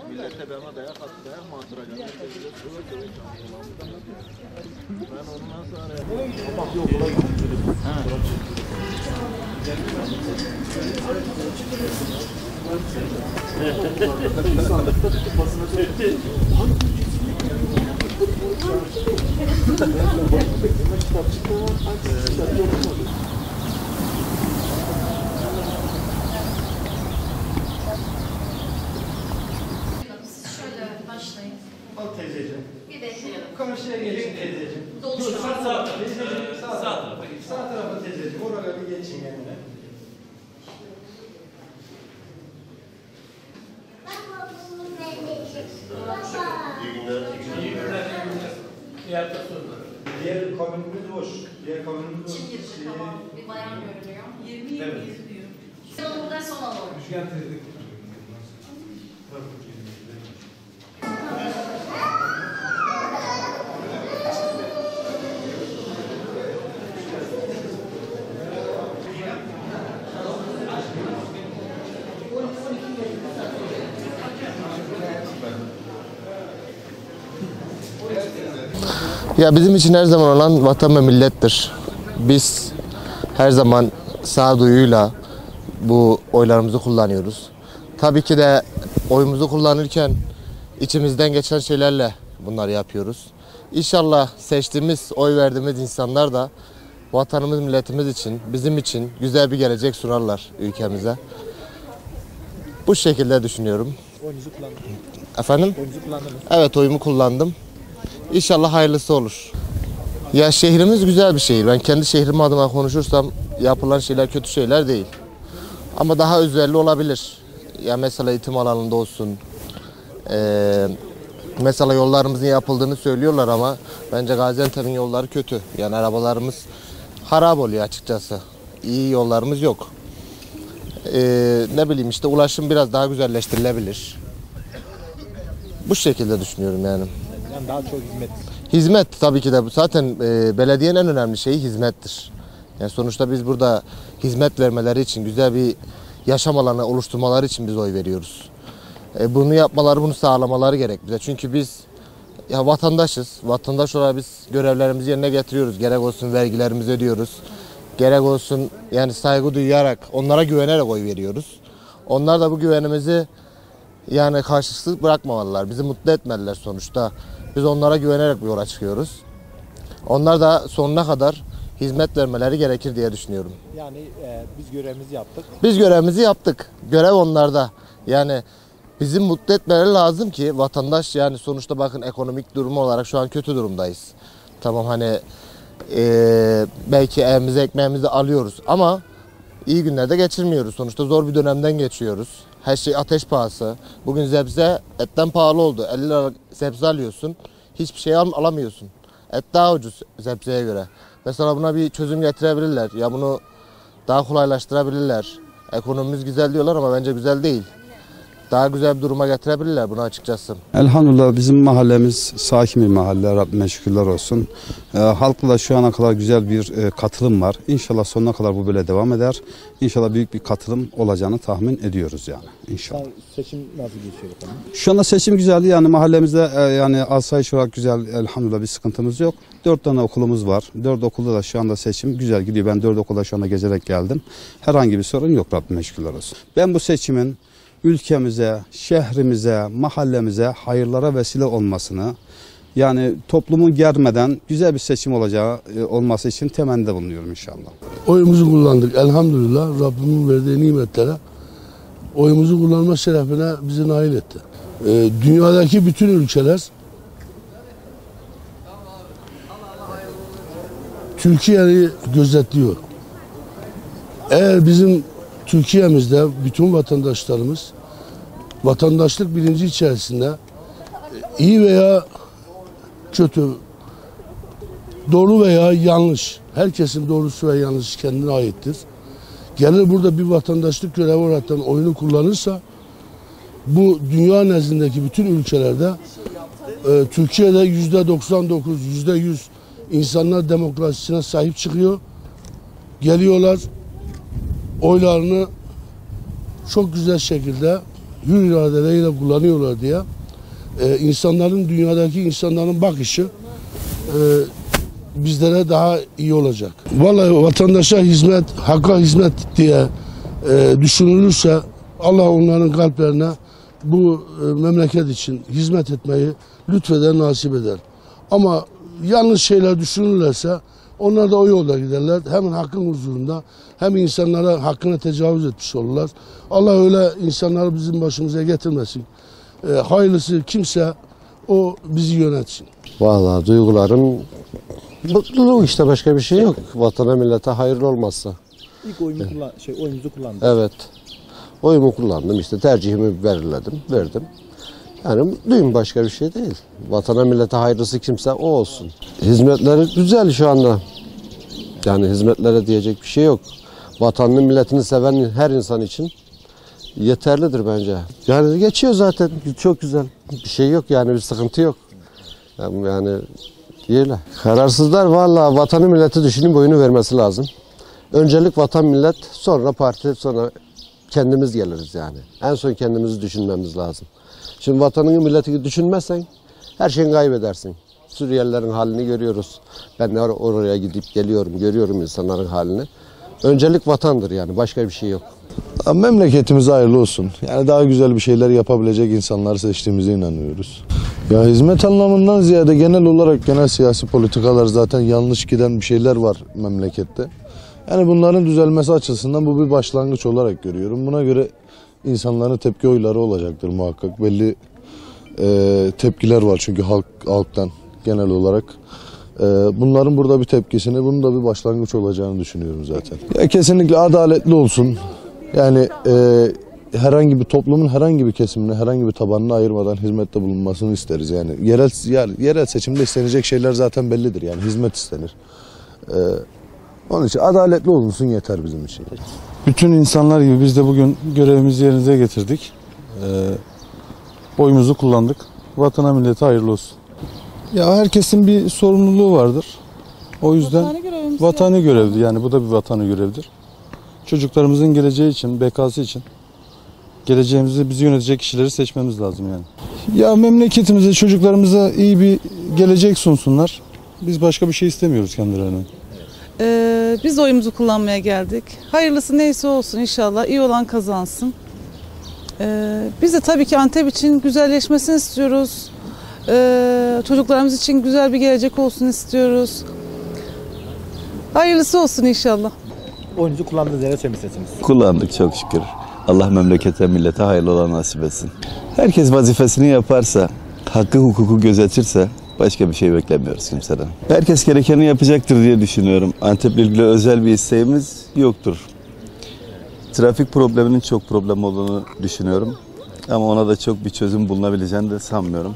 Millete bana dayak attı, dayak mı attıracağım? Ben ondan sonra... Yok, kolay gidiyor. Al teyzeciğim. Bir bekleyelim. Karşıya geçin teyzeciğim. Doluştu. Sağ tarafa. Sağ tarafa. Sağ tarafa teyzeciğim. Oraya bir geçin yanına. İyi günler. Diğer kabinimiz boş. Diğer kabinimiz boş. Kim girecek ama bir bayan görünüyor. 20 Evet. diyor. Sen buradan son alalım. Müjgan teyze. Ya bizim için her zaman olan vatan ve millettir. Biz her zaman sağduyuyla bu oylarımızı kullanıyoruz. Tabii ki de oyumuzu kullanırken içimizden geçen şeylerle bunları yapıyoruz. İnşallah seçtiğimiz, oy verdiğimiz insanlar da vatanımız, milletimiz için, bizim için güzel bir gelecek sunarlar ülkemize. Bu şekilde düşünüyorum. Oyunuzu kullandınız. Efendim? Oyunuzu kullandınız. Evet, oyumu kullandım. İnşallah hayırlısı olur. Ya şehrimiz güzel bir şehir. Ben kendi şehrim adıma konuşursam yapılan şeyler kötü şeyler değil. Ama daha özelli olabilir. Ya mesela eğitim alanında olsun. Mesela yollarımızın yapıldığını söylüyorlar ama bence Gaziantep'in yolları kötü. Yani arabalarımız harap oluyor açıkçası. İyi yollarımız yok. Ne bileyim işte ulaşım biraz daha güzelleştirilebilir. Bu şekilde düşünüyorum yani. Yani daha çok hizmet. Hizmet tabii ki de zaten belediyenin en önemli şeyi hizmettir. Yani sonuçta biz burada hizmet vermeleri için, güzel bir yaşam alanı oluşturmaları için biz oy veriyoruz. Bunu yapmaları, bunu sağlamaları gerek bize. Çünkü biz ya vatandaşız. Vatandaş olarak biz görevlerimizi yerine getiriyoruz. Gerek olsun vergilerimizi ödüyoruz. Gerek olsun yani saygı duyarak, onlara güvenerek oy veriyoruz. Onlar da bu güvenimizi yani karşılıksız bırakmamalılar. Bizi mutlu etmeliler sonuçta. Biz onlara güvenerek bu yola çıkıyoruz. Onlar da sonuna kadar hizmet vermeleri gerekir diye düşünüyorum. Yani biz görevimizi yaptık. Biz görevimizi yaptık. Görev onlarda. Yani bizim mutlu etmeleri lazım ki vatandaş yani sonuçta bakın ekonomik durumu olarak şu an kötü durumdayız. Tamam hani belki evimize ekmeğimizi alıyoruz ama iyi günlerde geçirmiyoruz. Sonuçta zor bir dönemden geçiyoruz. Her şey ateş pahası. Bugün sebze etten pahalı oldu. 50 lira sebze alıyorsun. Hiçbir şey alamıyorsun. Et daha ucuz sebzeye göre. Mesela buna bir çözüm getirebilirler. Ya bunu daha kolaylaştırabilirler. Ekonomimiz güzel diyorlar ama bence güzel değil. Daha güzel bir duruma getirebilirler bunu açıkçası. Elhamdülillah bizim mahallemiz sakin bir mahalle. Rabbime şükürler olsun. Halkla da şu ana kadar güzel bir katılım var. İnşallah sonuna kadar bu böyle devam eder. İnşallah büyük bir katılım olacağını tahmin ediyoruz yani. İnşallah. Seçim nasıl geçiyor efendim? Şu anda seçim güzeldi yani mahallemizde yani asayiş olarak güzel elhamdülillah bir sıkıntımız yok. 4 tane okulumuz var. 4 okulda da şu anda seçim güzel gidiyor. Ben 4 okulda şu anda gezerek geldim. Herhangi bir sorun yok Rabbime şükürler olsun. Ben bu seçimin ülkemize, şehrimize, mahallemize hayırlara vesile olmasını yani toplumu germeden güzel bir seçim olacağı olması için temennide bulunuyorum inşallah. Oyumuzu kullandık elhamdülillah Rabbimin verdiği nimetlere oyumuzu kullanma şerefine bizi nail etti. Dünyadaki bütün ülkeler Türkiye'yi gözetliyor. Eğer bizim Türkiye'mizde bütün vatandaşlarımız vatandaşlık bilinci içerisinde iyi veya kötü, doğru veya yanlış, herkesin doğrusu ve yanlışı kendine aittir. Gelir burada bir vatandaşlık görevi olarak oyunu kullanırsa bu dünya nezdindeki bütün ülkelerde Türkiye'de %99, %100 insanlar demokrasisine sahip çıkıyor. Geliyorlar, oylarını çok güzel şekilde hür iradeleriyle kullanıyorlar diye insanların, dünyadaki insanların bakışı bizlere daha iyi olacak. Vallahi vatandaşa hizmet, hakka hizmet diye düşünülürse Allah onların kalplerine bu memleket için hizmet etmeyi lütfeder, nasip eder. Ama yanlış şeyler düşünürlerse onlar da o yolda giderler. Hem hakkın huzurunda hem insanlara hakkına tecavüz etmiş olurlar. Allah öyle insanları bizim başımıza getirmesin. Hayırlısı kimse o bizi yönetsin. Vallahi duygularım mutluluk, işte başka bir şey yok. Vatana millete hayırlı olmazsa. İlk oyumuzu kullandık. Evet. Oyumu kullandım, işte tercihimi verdim. Yani mutluyum, başka bir şey değil. Vatana millete hayırlısı kimse o olsun. Hizmetleri güzel şu anda. Yani hizmetlere diyecek bir şey yok. Vatanını milletini seven her insan için yeterlidir bence. Yani geçiyor zaten, çok güzel. Bir şey yok yani, bir sıkıntı yok. Yani öyle. Kararsızlar vallahi vatanı milleti düşünüp oyunu vermesi lazım. Öncelik vatan millet, sonra parti, sonra kendimiz geliriz yani. En son kendimizi düşünmemiz lazım. Şimdi vatanını milletini düşünmezsen her şeyi kaybedersin. Suriyelilerin halini görüyoruz. Ben de oraya gidip geliyorum, görüyorum insanların halini. Öncelik vatandır yani, başka bir şey yok. Memleketimize hayırlı olsun. Yani daha güzel bir şeyler yapabilecek insanları seçtiğimize inanıyoruz. Ya hizmet anlamından ziyade genel olarak genel siyasi politikalar zaten yanlış giden bir şeyler var memlekette. Yani bunların düzelmesi açısından bu bir başlangıç olarak görüyorum. Buna göre insanların tepki oyları olacaktır muhakkak. Belli tepkiler var çünkü halktan genel olarak. Bunların burada bir tepkisini, bunun da bir başlangıç olacağını düşünüyorum zaten. Ya kesinlikle adaletli olsun. Yani herhangi bir toplumun herhangi bir kesimine, herhangi bir tabanına ayırmadan hizmette bulunmasını isteriz. Yani yerel seçimde istenecek şeyler zaten bellidir. Yani hizmet istenir. Onun için adaletli olunsun yeter bizim için. Bütün insanlar gibi biz de bugün görevimizi yerinize getirdik. Oyumuzu kullandık. Vatana millete hayırlı olsun. Ya herkesin bir sorumluluğu vardır. O yüzden vatani görevdi. Yani bu da bir vatani görevdir. Çocuklarımızın geleceği için, bekası için geleceğimizi, bizi yönetecek kişileri seçmemiz lazım yani. Ya memleketimize, çocuklarımıza iyi bir gelecek sunsunlar. Biz başka bir şey istemiyoruz kendilerine. Biz oyumuzu kullanmaya geldik. Hayırlısı neyse olsun inşallah. İyi olan kazansın. Biz de tabii ki Antep için güzelleşmesini istiyoruz. Çocuklarımız için güzel bir gelecek olsun istiyoruz. Hayırlısı olsun inşallah. Oyunuzu kullandığınız yere söylemek istersiniz. Kullandık çok şükür. Allah memlekete, millete hayırlı olan nasip etsin. Herkes vazifesini yaparsa, hakkı hukuku gözetirse başka bir şey beklemiyoruz kimseden. Herkes gerekeni yapacaktır diye düşünüyorum. Antep'le ilgili özel bir isteğimiz yoktur. Trafik probleminin çok problem olduğunu düşünüyorum. Ama ona da çok bir çözüm bulunabileceğini de sanmıyorum.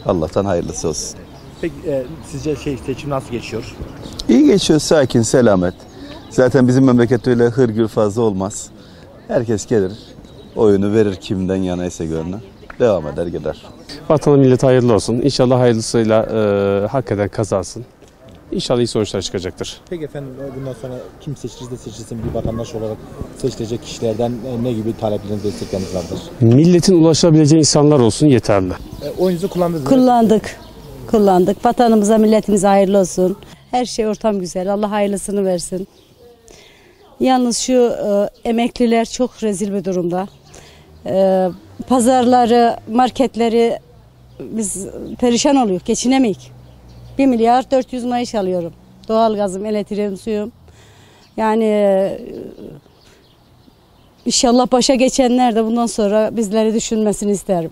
Allah'tan hayırlısı olsun. Peki sizce seçim nasıl geçiyor? İyi geçiyor, sakin, selamet. Zaten bizim memlekette öyle hırgür fazla olmaz. Herkes gelir, oyunu verir kimden yanaysa gönlü. Devam eder gider. Vatana millete hayırlı olsun. İnşallah hayırlısıyla hak eden kazansın. İnşallah iyi sonuçlar çıkacaktır. Peki efendim, bundan sonra kim seçilsin bir vatandaş olarak seçilecek kişilerden ne gibi talepleriniz, destekleriniz vardır? Milletin ulaşabileceği insanlar olsun yeterli. Oyunuzu kullandınız mı? Kullandık. Vatanımıza, milletimize hayırlı olsun. Her şey ortam güzel. Allah hayırlısını versin. Yalnız şu emekliler çok rezil bir durumda. Pazarları, marketleri biz perişan oluyor. Geçinemeyik. 1 milyar 400 maaş alıyorum. Doğalgazım, elektriğim, suyum. Yani inşallah başa geçenler de bundan sonra bizleri düşünmesini isterim.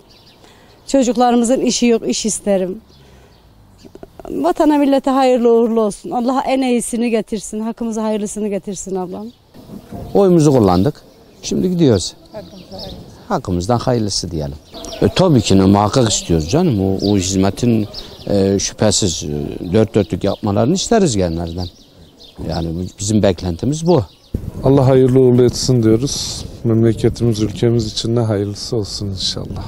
Çocuklarımızın işi yok, iş isterim. Vatana millete hayırlı uğurlu olsun. Allah en iyisini getirsin. Hakkımıza hayırlısını getirsin ablam. Oyumuzu kullandık. Şimdi gidiyoruz. Hakkımızdan hayırlısı diyelim. Tabii ki muhakkak istiyoruz canım. O hizmetin şüphesiz dört dörtlük yapmalarını isteriz genlerden. Yani bizim beklentimiz bu. Allah hayırlı uğurlu etsin diyoruz. Memleketimiz, ülkemiz için de hayırlısı olsun inşallah.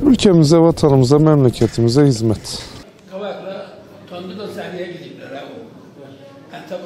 Ülkemize, vatanımıza, memleketimize hizmet. Kavakla Tondu'da sahneye gidipler. Tabii